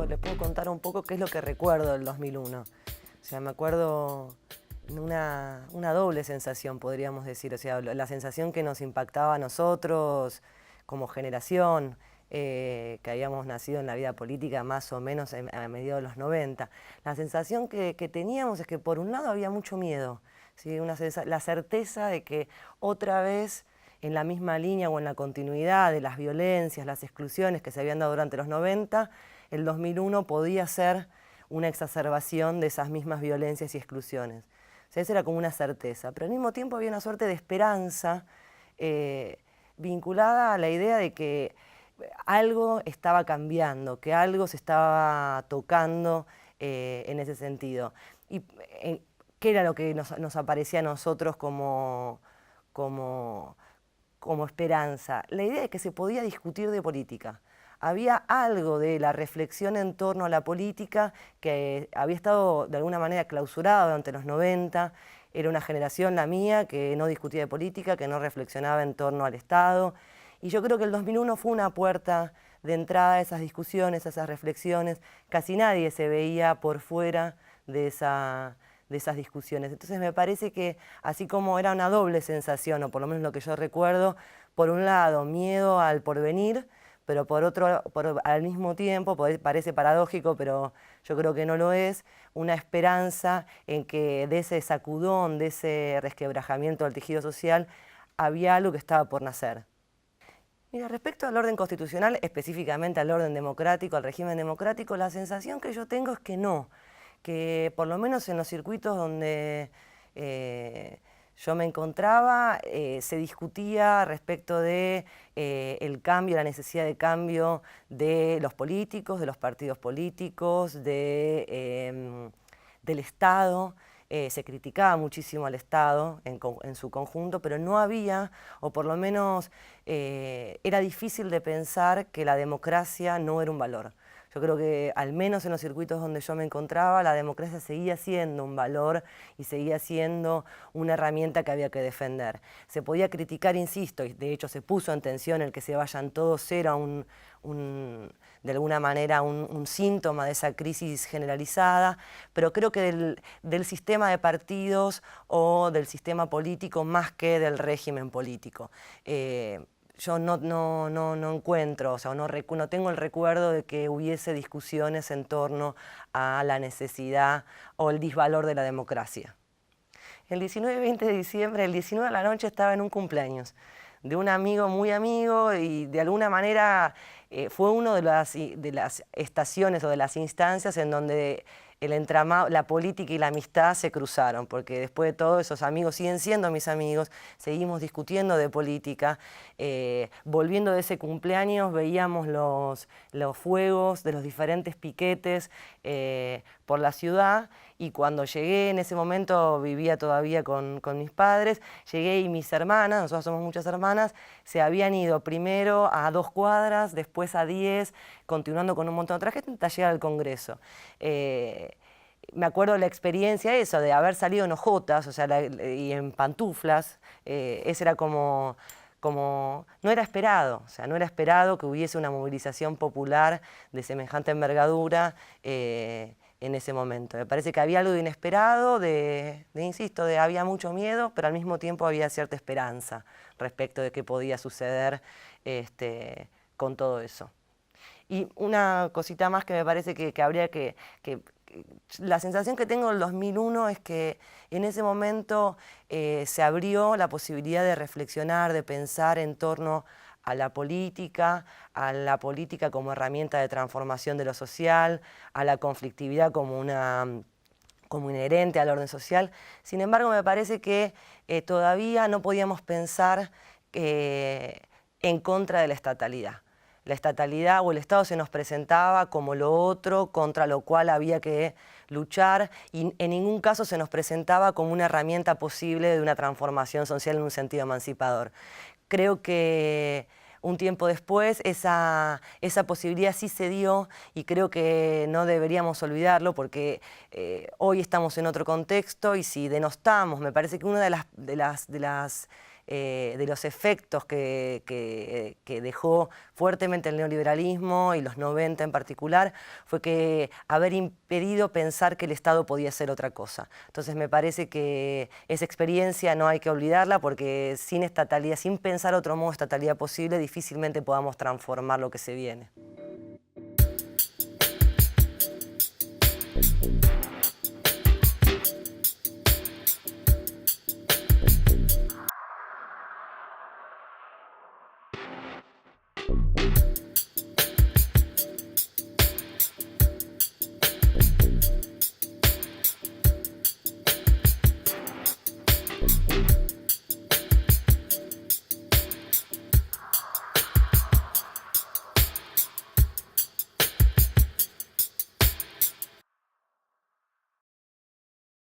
Les puedo contar un poco qué es lo que recuerdo del 2001. O sea, me acuerdo una doble sensación, podríamos decir. O sea, la sensación que nos impactaba a nosotros como generación, que habíamos nacido en la vida política más o menos a mediados de los 90. La sensación que teníamos es que por un lado había mucho miedo, ¿sí? La certeza de que otra vez en la misma línea o en la continuidad de las violencias, las exclusiones que se habían dado durante los 90, el 2001 podía ser una exacerbación de esas mismas violencias y exclusiones. O sea, esa era como una certeza, pero al mismo tiempo había una suerte de esperanza vinculada a la idea de que algo estaba cambiando, que algo se estaba tocando en ese sentido. ¿Y qué era lo que nos aparecía a nosotros como esperanza? La idea de que se podía discutir de política. Había algo de la reflexión en torno a la política que había estado de alguna manera clausurada durante los 90. Era una generación, la mía, que no discutía de política, que no reflexionaba en torno al Estado. Y yo creo que el 2001 fue una puerta de entrada a esas discusiones, a esas reflexiones. Casi nadie se veía por fuera de esas discusiones. Entonces me parece que así como era una doble sensación, o por lo menos lo que yo recuerdo, por un lado miedo al porvenir, pero por otro, al mismo tiempo, parece paradójico, pero yo creo que no lo es, una esperanza en que de ese sacudón, de ese resquebrajamiento del tejido social, había algo que estaba por nacer. Mira, respecto al orden constitucional, específicamente al orden democrático, al régimen democrático, la sensación que yo tengo es que no, que por lo menos en los circuitos donde yo me encontraba, se discutía respecto de el cambio, la necesidad de cambio de los políticos, de los partidos políticos, del Estado. Se criticaba muchísimo al Estado en su conjunto, pero no había, o por lo menos era difícil de pensar que la democracia no era un valor. Yo creo que al menos en los circuitos donde yo me encontraba, la democracia seguía siendo un valor y seguía siendo una herramienta que había que defender. Se podía criticar, insisto, y de hecho se puso en tensión el que se vayan todos, era de alguna manera un síntoma de esa crisis generalizada, pero creo que del sistema de partidos o del sistema político más que del régimen político. Yo no encuentro, o sea, no tengo el recuerdo de que hubiese discusiones en torno a la necesidad o el disvalor de la democracia. El 19 y 20 de diciembre, el 19 de la noche, estaba en un cumpleaños de un amigo muy amigo y de alguna manera fue una de las estaciones o de las instancias en donde el entramado, la política y la amistad se cruzaron, porque después de todo esos amigos siguen siendo mis amigos, seguimos discutiendo de política. Volviendo de ese cumpleaños veíamos los fuegos de los diferentes piquetes por la ciudad, y cuando llegué, en ese momento vivía todavía con mis padres, llegué y mis hermanas, nosotros somos muchas hermanas, se habían ido primero a 2 cuadras, después a 10, continuando con un montón de otra gente hasta llegar al Congreso. Me acuerdo de la experiencia eso, de haber salido en ojotas, o sea, y en pantuflas, ese era como no era esperado, o sea, no era esperado que hubiese una movilización popular de semejante envergadura en ese momento. Me parece que había algo de inesperado, insisto, había mucho miedo, pero al mismo tiempo había cierta esperanza respecto de qué podía suceder con todo eso. Y una cosita más que me parece que habría que la sensación que tengo del 2001 es que en ese momento se abrió la posibilidad de reflexionar, de pensar en torno a la política como herramienta de transformación de lo social, a la conflictividad como inherente al orden social. Sin embargo, me parece que todavía no podíamos pensar en contra de la estatalidad. La estatalidad o el Estado se nos presentaba como lo otro contra lo cual había que luchar, y en ningún caso se nos presentaba como una herramienta posible de una transformación social en un sentido emancipador. Creo que un tiempo después esa posibilidad sí se dio y creo que no deberíamos olvidarlo porque hoy estamos en otro contexto y si denostamos, me parece que uno de los efectos que dejó fuertemente el neoliberalismo y los 90 en particular fue que haber impedido pensar que el Estado podía ser otra cosa. Entonces me parece que esa experiencia no hay que olvidarla porque sin estatalidad, sin pensar otro modo de estatalidad posible, difícilmente podamos transformar lo que se viene.